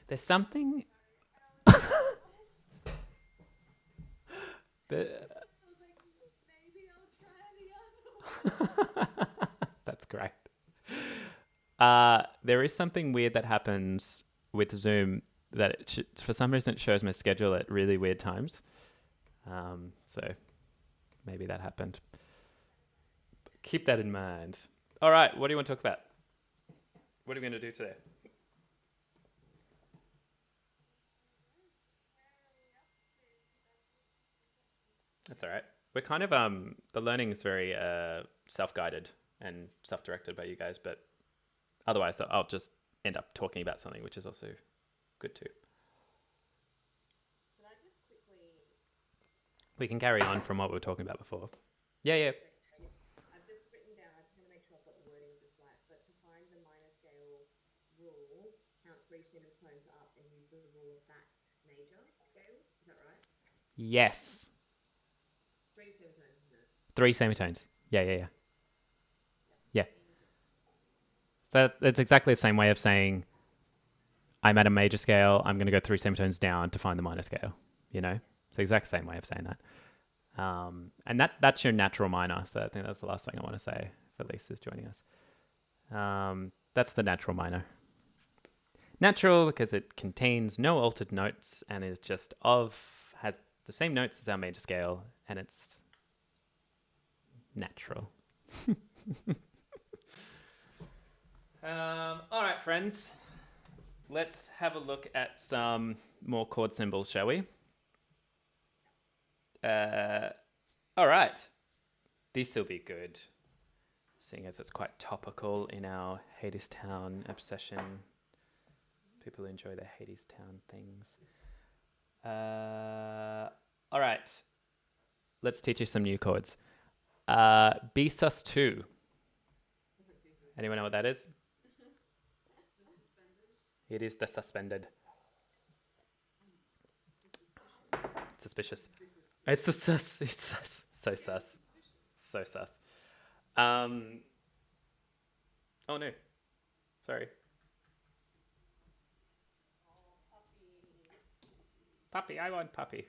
There's something that that's great. There is something weird that happens with Zoom that for some reason it shows my schedule at really weird times. So maybe that happened. Keep that in mind. All right, what do you want to talk about? What are we going to do today? That's all right. We're kind of the learning is very self-guided and self-directed by you guys, but otherwise I'll just end up talking about something, which is also good too. Can I just quickly? We can carry on from what we were talking about before. Yeah, yeah. I've just written down. I just want to make sure I've got the wording just right. But to find the minor scale rule, count 3 semitones up and use the rule of that major scale. Is that right? Yes. 3 semitones, isn't it? 3 semitones. Yeah. Yeah. So that's exactly the same way of saying I'm at a major scale. I'm going to go 3 semitones down to find the minor scale. You know, it's the exact same way of saying that. And that's your natural minor. So I think that's the last thing I want to say for Lisa's joining us. That's the natural minor. Natural because it contains no altered notes and is just has the same notes as our major scale, and it's natural. All right, friends. Let's have a look at some more chord symbols, shall we? All right. This will be good, seeing as it's quite topical in our Hadestown obsession. People who enjoy the Hadestown things. All right. Let's teach you some new chords. B sus2. Anyone know what that is? It is the suspended. Suspicious. It's the sus. It's sus. So sus. So sus. Oh no. Sorry. Puppy. I want puppy.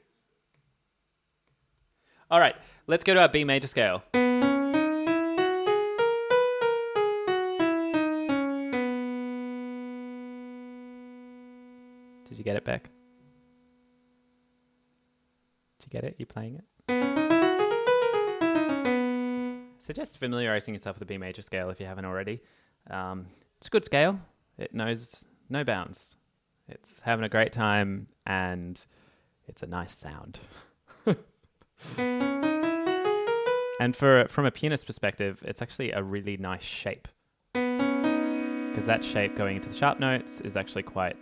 All right. Let's go to our B major scale. Did you get it, Beck? Did you get it? You playing it? Suggest familiarizing yourself with the B major scale if you haven't already. It's a good scale. It knows no bounds. It's having a great time and it's a nice sound. And from a pianist perspective, it's actually a really nice shape. Because that shape going into the sharp notes is actually quite...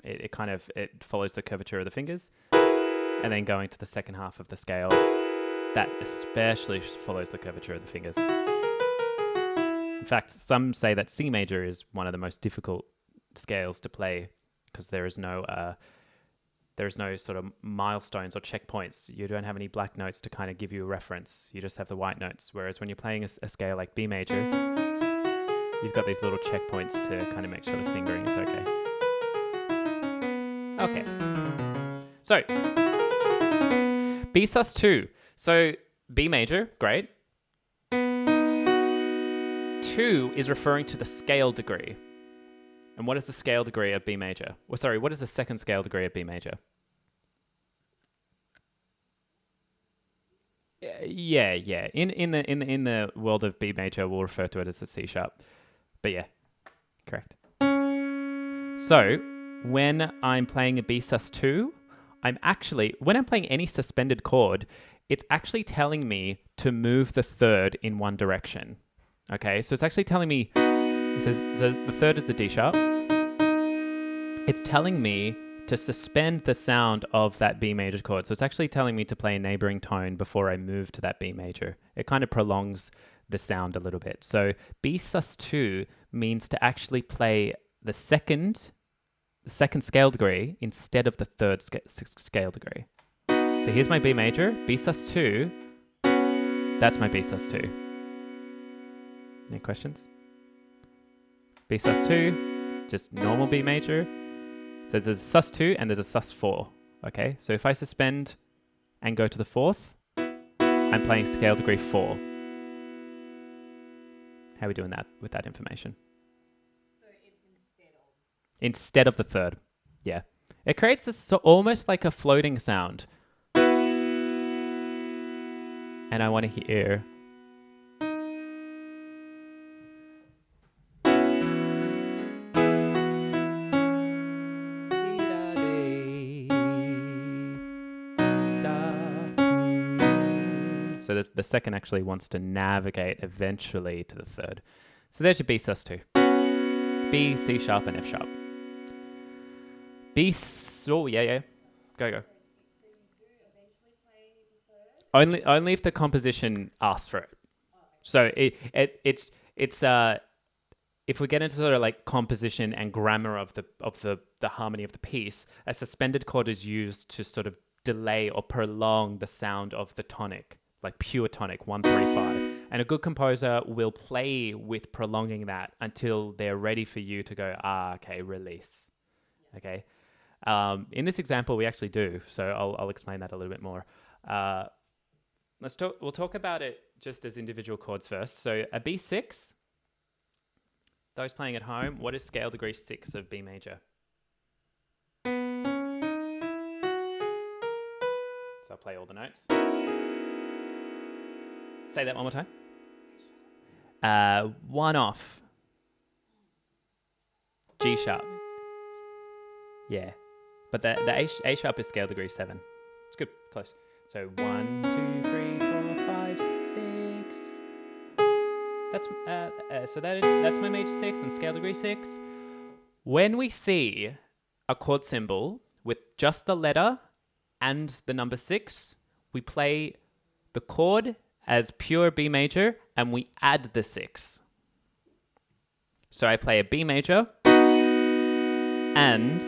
It follows the curvature of the fingers. And then going to the second half of the scale, that especially follows the curvature of the fingers. In fact, some say that C major is one of the most difficult scales to play because there is no sort of milestones or checkpoints. You don't have any black notes to kind of give you a reference. You just have the white notes. Whereas when you're playing a scale like B major, you've got these little checkpoints to kind of make sure the fingering is okay. Okay. So, B sus2. So, B major, great. 2 is referring to the scale degree. And what is the scale degree of B major? Well, sorry, what is the second scale degree of B major? Yeah. In the world of B major, we'll refer to it as the C sharp. But yeah, correct. So when I'm playing a B sus2, when I'm playing any suspended chord, it's actually telling me to move the third in one direction. Okay, so it's actually telling me, it says the third is the D sharp. It's telling me to suspend the sound of that B major chord. So it's actually telling me to play a neighboring tone before I move to that B major. It kind of prolongs the sound a little bit. So B sus2 means to actually play the second scale degree instead of the third scale degree. So here's my B major, B sus2. That's my B sus2. Any questions? B sus2, just normal B major. There's a sus2 and there's a sus4. Okay, so if I suspend and go to the 4th, I'm playing scale degree 4. How are we doing that with that information? So it's instead of. Instead of the 3rd. Yeah. It creates almost like a floating sound. And I want to hear. So the second actually wants to navigate eventually to the 3rd. So there's your B sus2. B, C sharp, and F sharp. B, oh yeah. Go. Only if the composition asks for it. So it's if we get into sort of like composition and grammar of the harmony of the piece, a suspended chord is used to sort of delay or prolong the sound of the tonic, like pure tonic 1 3 5. And a good composer will play with prolonging that until they're ready for you to go, okay, release. Okay. In this example, we actually do. So I'll explain that a little bit more. We'll talk about it just as individual chords first. So a B6, those playing at home, what is scale degree 6 of B major? So I'll play all the notes. Say that one more time. 1 off. G sharp. Yeah. But the A sharp is scale degree 7. It's good, close. So 1, 2, 3, 4, 5, 6. That's my major 6 and scale degree 6. When we see a chord symbol with just the letter and the number 6, we play the chord as pure B major and we add the 6. So I play a B major and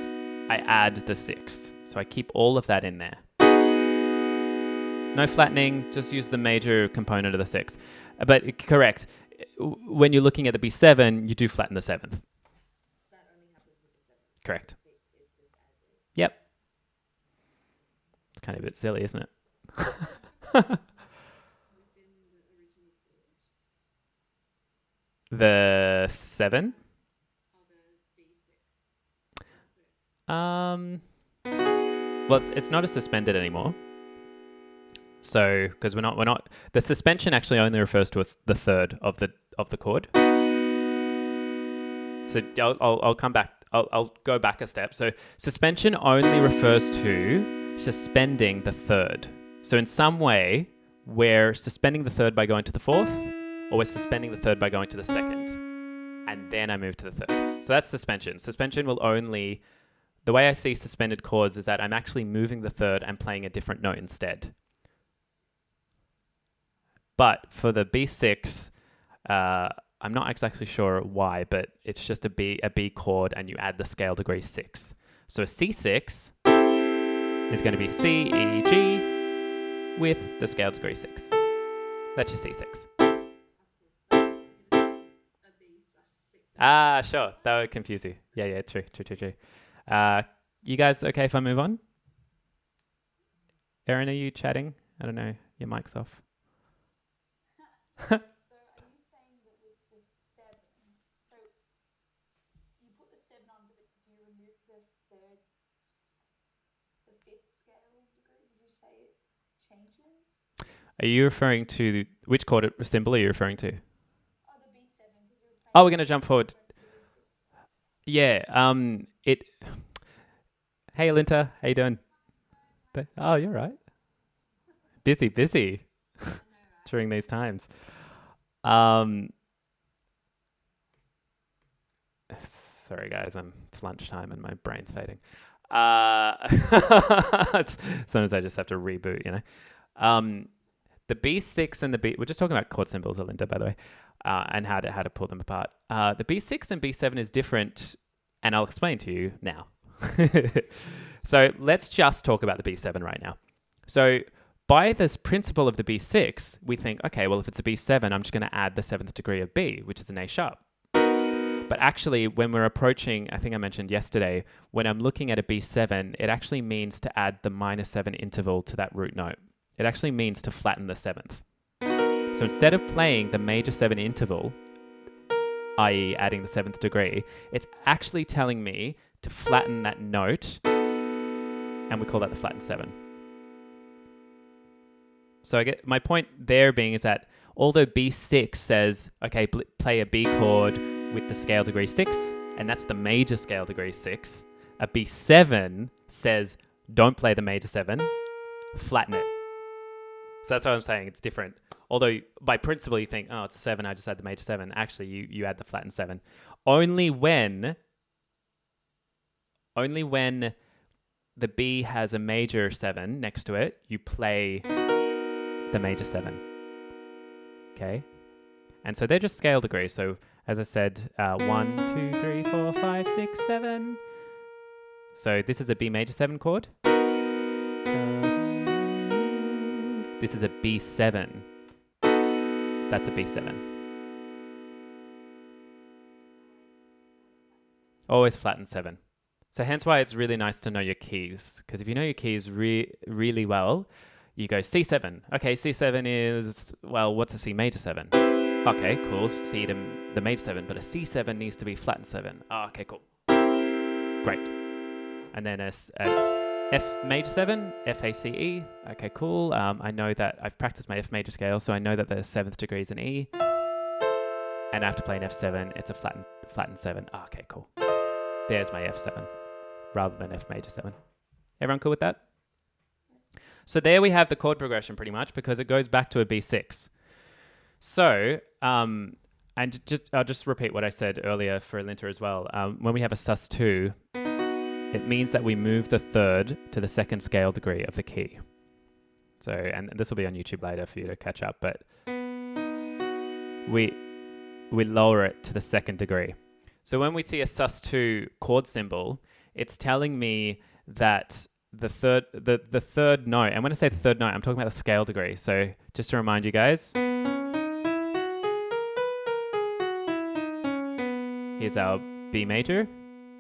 I add the 6. So I keep all of that in there. No flattening, just use the major component of the 6. But correct, when you're looking at the B7, you do flatten the 7th. That only happens with the 7th. Correct. It's just as is. Yep. It's kind of a bit silly, isn't it? The 7? Oh, the B6. Well, it's not a suspended anymore. So, because we're not, the suspension actually only refers to the 3rd of the chord. So I'll come back. I'll go back a step. So suspension only refers to suspending the 3rd. So in some way, we're suspending the 3rd by going to the 4th, or we're suspending the 3rd by going to the 2nd, and then I move to the 3rd. So that's suspension. Suspension will only, the way I see suspended chords is that I'm actually moving the 3rd and playing a different note instead. But for the B6, I'm not exactly sure why, but it's just a B chord and you add the scale degree 6. So a C6 is going to be C, E, G with the scale degree 6. That's your C6. Sure. That would confuse you. Yeah, true. You guys okay if I move on? Erin, are you chatting? I don't know. Your mic's off. So are you saying that with the 7, so you put the 7 on, but do you remove the 5th scale degree? Did you say it changes? Are you referring to which chord symbol are you referring to? Oh, the B7, because you were saying. Oh, we're gonna jump forward. Yeah. Hey, Alinta, how you doing? Oh, you're right. Busy. During these times. Sorry guys, it's lunchtime and my brain's fading. Sometimes I just have to reboot, you know. The B6 and the B, we're just talking about chord symbols, Alinta, by the way, and how to pull them apart. The B6 and B7 is different, and I'll explain to you now. So let's just talk about the B7 right now. So by this principle of the B6, we think, okay, well, if it's a B7, I'm just going to add the 7th degree of B, which is an A sharp. But actually, when we're approaching, I think I mentioned yesterday, when I'm looking at a B7, it actually means to add the -7 interval to that root note. It actually means to flatten the 7th. So instead of playing the major 7 interval, i.e. adding the 7th degree, it's actually telling me to flatten that note, and we call that the flattened 7. So I get my point there being is that although B6 says, okay, play a B chord with the scale degree 6, and that's the major scale degree 6, a B7 says, don't play the major 7, flatten it. So that's what I'm saying, it's different. Although by principle you think, oh, it's a 7, I just add the major 7. Actually, you add the flattened 7. Only when the B has a major 7 next to it, you play the major 7. Okay? And so they're just scale degrees. So as I said, 1, 2, 3, 4, 5, 6, 7. So this is a B major 7 chord. This is a B7. That's a B7. Always flatten 7. So hence why it's really nice to know your keys. Because if you know your keys really well, you go C7. Okay, C7 is, well, what's a C major 7? Okay, cool, C to the major 7, but a C7 needs to be flattened 7. Oh, okay, cool. Great. And then a F major 7, F, A, C, E. Okay, cool. I know that I've practiced my F major scale, so I know that the 7th degree is an E. And I have to play an F7, it's a flattened 7. Oh, okay, cool. There's my F7, rather than F major 7. Everyone cool with that? So there we have the chord progression pretty much, because it goes back to a B6. So, and I'll just repeat what I said earlier for Linter as well. When we have a sus2, it means that we move the third to the second scale degree of the key. So, and this will be on YouTube later for you to catch up, but we lower it to the second degree. So when we see a sus2 chord symbol, it's telling me that the third note, and when I say the third note, I'm talking about the scale degree. So just to remind you guys, here's our B major.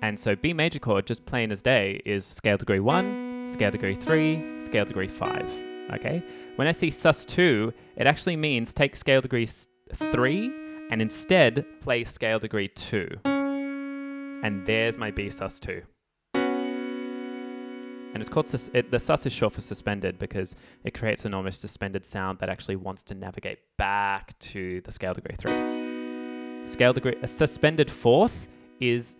And so B major chord, just plain as day, is scale degree 1, scale degree 3, scale degree 5. Okay? When I see sus2, it actually means take scale degree 3 and instead play scale degree 2. And there's my B sus2. And it's called, the sus is short for suspended because it creates an almost suspended sound that actually wants to navigate back to the scale degree 3. Scale degree, a suspended fourth is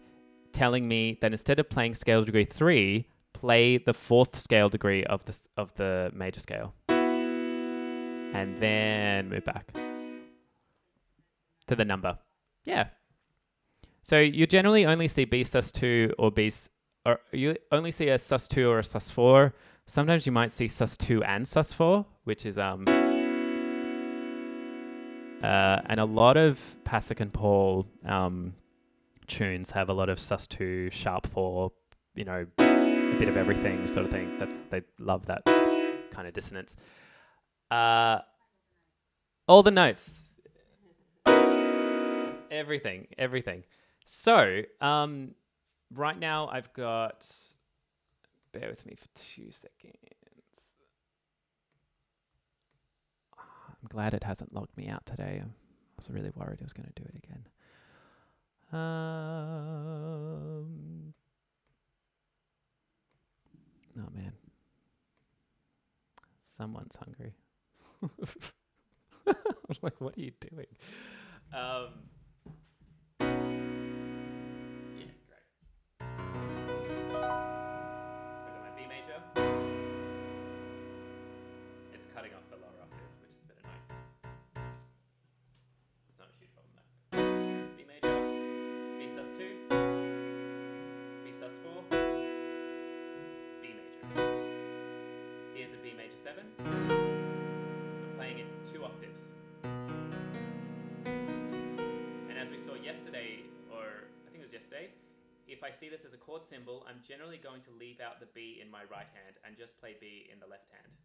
telling me that instead of playing scale degree 3, play the 4th scale degree of the major scale. And then move back to the number. Yeah. So you generally only see B sus2 or you only see a sus2 or a sus4. Sometimes you might see sus2 and sus4, which is and a lot of Pasek and Paul tunes have a lot of sus2, sharp 4, you know, a bit of everything sort of thing. They love that kind of dissonance. All the notes. Everything. So, right now I've got, bear with me for 2 seconds. I'm glad it hasn't logged me out today. I was really worried I was going to do it again. Oh man. Someone's hungry. I'm like, what are you doing? Yeah, great. So I got my B major. It's cutting off the lower octave, which is a bit annoying. It's not a huge problem though. B major, B sus2, B sus4, B major. Here's a B major 7. I'm playing it 2 octaves. And as we saw yesterday, or I think it was yesterday, if I see this as a chord symbol, I'm generally going to leave out the B in my right hand and just play B in the left hand.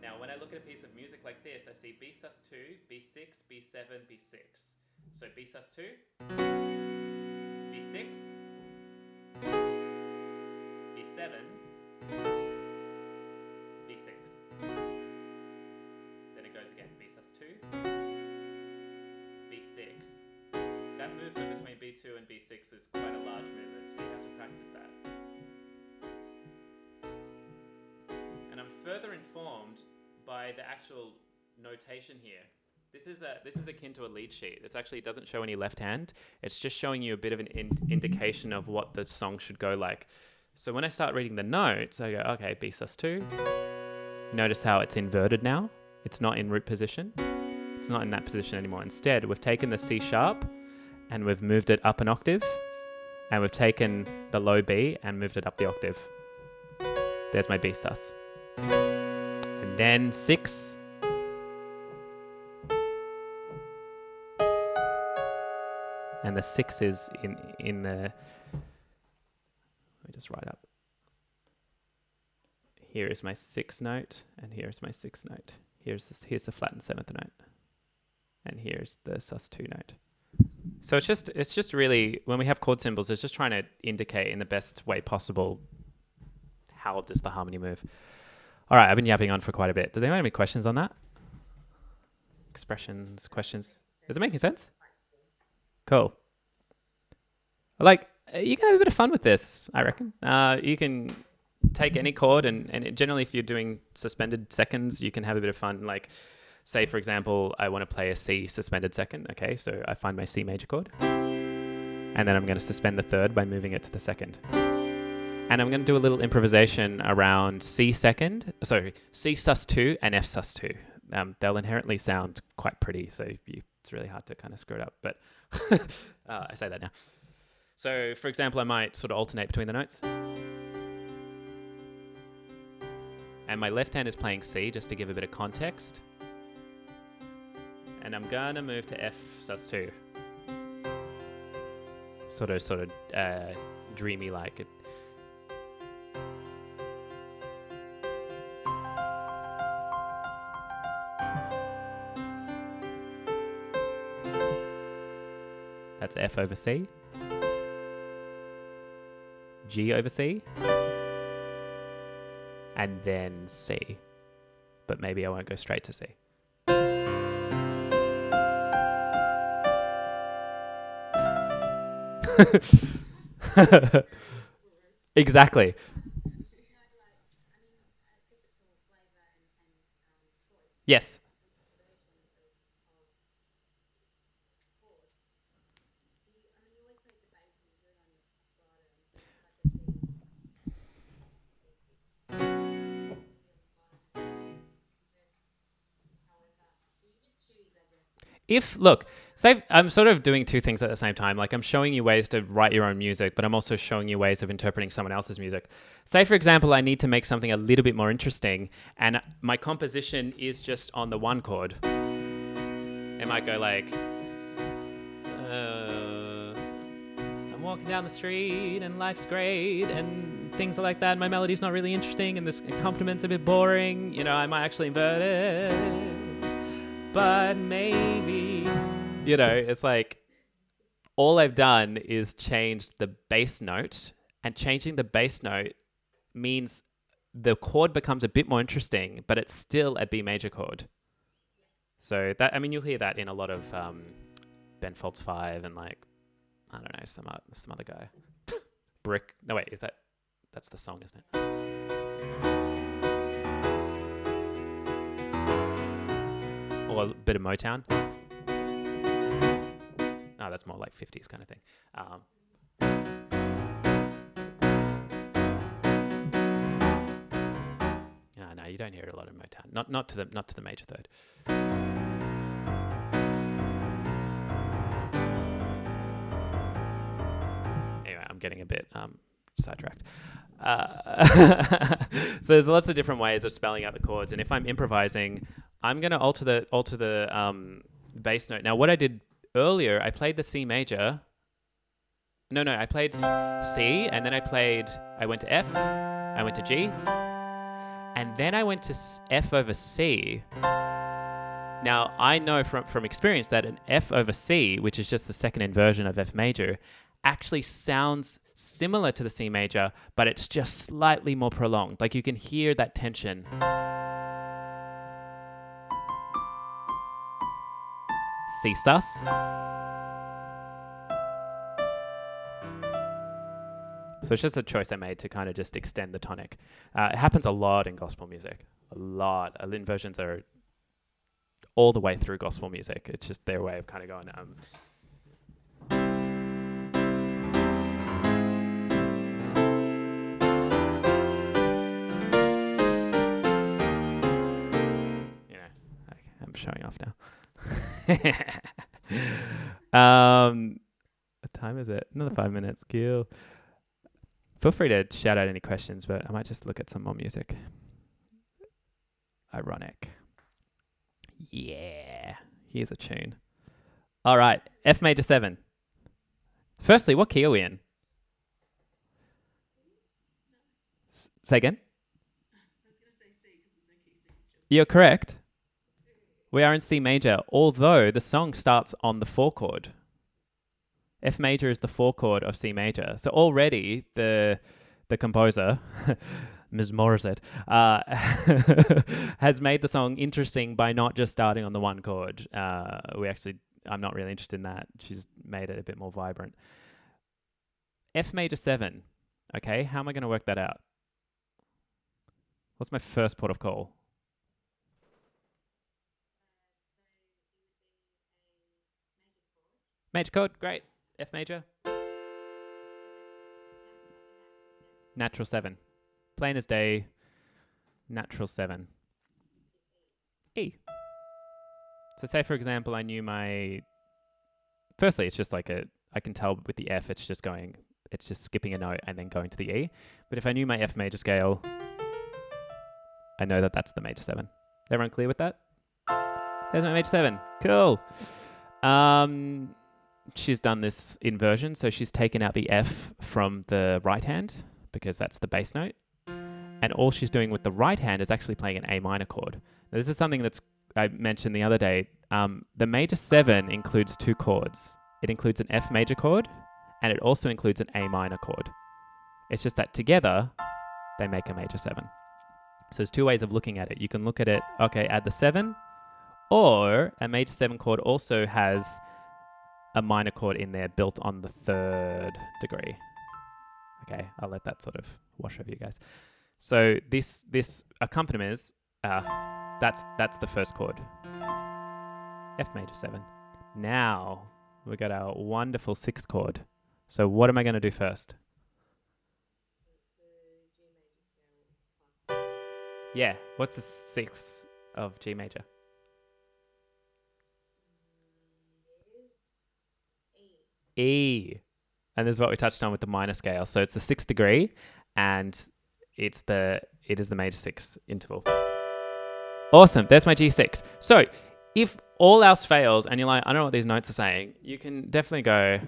Yeah. I look at a piece of music like this, I see B sus2, B6, B7, B6. So B sus2, B6, B7, B6. Then it goes again, B sus2, B6. That movement between B2 and B6 is quite a large movement. You have to practice that. And I'm further informed by the actual notation here. This is akin to a lead sheet. It actually doesn't show any left hand. It's just showing you a bit of an indication of what the song should go like. So when I start reading the notes, I go, okay, B sus2. Notice how it's inverted now. It's not in root position. It's not in that position anymore. Instead, we've taken the C sharp and we've moved it up an octave. And we've taken the low B and moved it up the octave. There's my B sus. And then 6. And the 6 is in the... Let me just write up. Here is my 6th note, and here's my 6th note. Here's the flattened 7th note. And here's the sus2 note. So it's just really, when we have chord symbols, it's just trying to indicate in the best way possible how does the harmony move. All right, I've been yapping on for quite a bit. Does anyone have any questions on that? Expressions, questions? Is it making sense? Cool. Like, you can have a bit of fun with this, I reckon. You can take any chord, and generally if you're doing suspended seconds, you can have a bit of fun. Like, say, for example, I want to play a C suspended second. Okay, so I find my C major chord. And then I'm going to suspend the third by moving it to the second. And I'm going to do a little improvisation around C second, sorry, C sus2 and F sus2. They'll inherently sound quite pretty, so it's really hard to kind of screw it up, but I say that now. So, for example, I might sort of alternate between the notes. And my left hand is playing C, just to give a bit of context. And I'm going to move to F sus2. Sort of dreamy like it. That's F over C, G over C, and then C. But maybe I won't go straight to C. Exactly. Yes. Look, say I'm sort of doing two things at the same time. Like I'm showing you ways to write your own music, but I'm also showing you ways of interpreting someone else's music. Say, for example, I need to make something a little bit more interesting, and my composition is just on the one chord. It might go like, I'm walking down the street and life's great and things like that. My melody's not really interesting and this accompaniment a bit boring. You know, I might actually invert it. But maybe, you know, it's like all I've done is changed the bass note, and changing the bass note means the chord becomes a bit more interesting, but it's still a B major chord. So that, I mean, you'll hear that in a lot of Ben Folds 5 and like, I don't know, some other guy. Brick. No, wait, that's the song, isn't it? Or a bit of Motown. No, that's more like 50s kind of thing. No, you don't hear a lot of Motown. Not to the major third. Anyway, I'm getting a bit sidetracked. So there's lots of different ways of spelling out the chords, and if I'm improvising, I'm going to alter the bass note. Now, what I did earlier, I played the C major. No, I played C, and then I went to F, I went to G, And then I went to F over C. Now, I know from experience that an F over C, which is just the second inversion of F major, actually sounds similar to the C major, but it's just slightly more prolonged. Like you can hear that tension. C sus. So it's just a choice I made to kind of just extend the tonic. It happens a lot in gospel music. A lot. Inversions are all the way through gospel music. It's just their way of kind of going, you know, okay, I'm showing off now. What time is it? Another 5 minutes. Cool. Feel free to shout out any questions, but I might just look at some more music. Ironic. Yeah. Here's a tune. All right. F major 7. Firstly, what key are we in? Say again? I was going to say C because there's no key signature. You're correct. We are in C major, although the song starts on the 4 chord. F major is the 4 chord of C major. So already the composer, Ms. Morissette, has made the song interesting by not just starting on the 1 chord. I'm not really interested in that. She's made it a bit more vibrant. F major 7. Okay, how am I going to work that out? What's my first port of call? Major chord, great. F major. Natural 7. Plain as day. Natural 7. E. So say, for example, I knew my... Firstly, it's just like I can tell with the F, it's just skipping a note and then going to the E. But if I knew my F major scale, I know that that's the major 7. Everyone clear with that? There's my major 7. Cool. She's done this inversion, so she's taken out the F from the right hand because that's the bass note. And all she's doing with the right hand is actually playing an A minor chord. Now, this is something I mentioned the other day. The major 7 includes 2 chords. It includes an F major chord, and it also includes an A minor chord. It's just that together, they make a major 7. So there's 2 ways of looking at it. You can look at it, okay, add the 7, or a major 7 chord also has a minor chord in there built on the 3rd degree. Okay, I'll let that sort of wash over you guys. So this accompaniment is, that's the first chord. F major 7. Now we got our wonderful 6th chord. So what am I going to do first? Yeah, what's the 6th of G major? E. And this is what we touched on with the minor scale. So it's the 6th degree, and it is the major 6 interval. Awesome. There's my G6. So if all else fails and you're like, I don't know what these notes are saying, you can definitely go.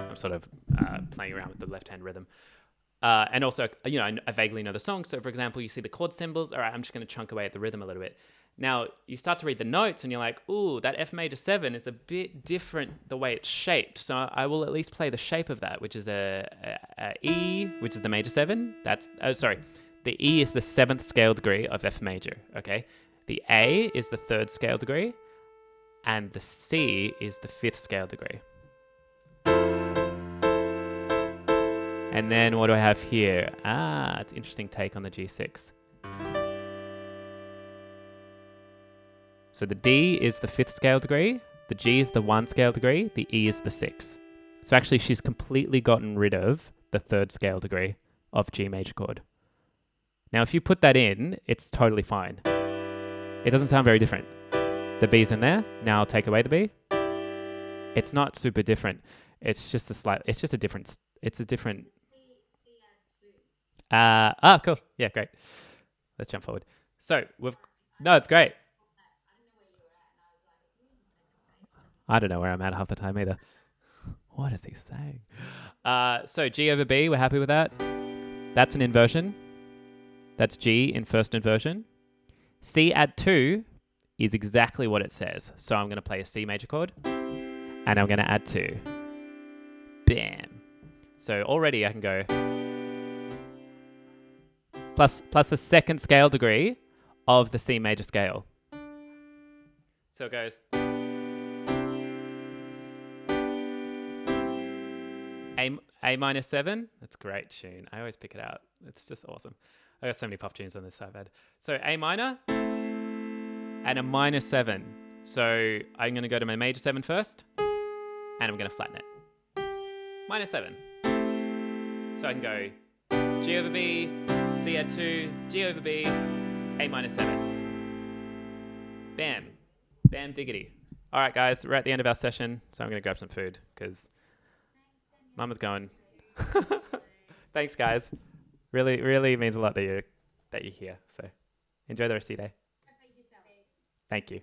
I'm sort of playing around with the left-hand rhythm. And also, I vaguely know the song. So, for example, you see the chord symbols. All right, I'm just going to chunk away at the rhythm a little bit. Now, you start to read the notes and you're like, ooh, that F major 7 is a bit different the way it's shaped. So I will at least play the shape of that, which is a E, which is the major 7. The E is the 7th scale degree of F major, okay? The A is the 3rd scale degree, and the C is the 5th scale degree. And then what do I have here? It's an interesting take on the G6. So the D is the 5th scale degree, the G is the 1 scale degree, the E is the 6. So actually she's completely gotten rid of the 3rd scale degree of G major chord. Now if you put that in, it's totally fine. It doesn't sound very different. The B's in there, now I'll take away the B. It's not super different. It's just a different. Cool. Yeah, great. Let's jump forward. So it's great. I don't know where I'm at half the time either. What is he saying? So G over B, we're happy with that. That's an inversion. That's G in first inversion. C add 2 is exactly what it says. So I'm going to play a C major chord, and I'm going to add 2. Bam. So already I can go plus the second scale degree of the C major scale. So it goes A minor 7. That's a great tune. I always pick it out. It's just awesome. I got so many pop tunes on this iPad. So A minor and a minor 7. So I'm going to go to my major 7 first, and I'm going to flatten it. Minor 7. So I can go G over B, C add 2, G over B, A minor 7. Bam. Bam diggity. All right, guys, we're at the end of our session, so I'm going to grab some food because Mama's going. Thanks, guys. Really, really means a lot that you're here. So enjoy the rest of your day. Thank you.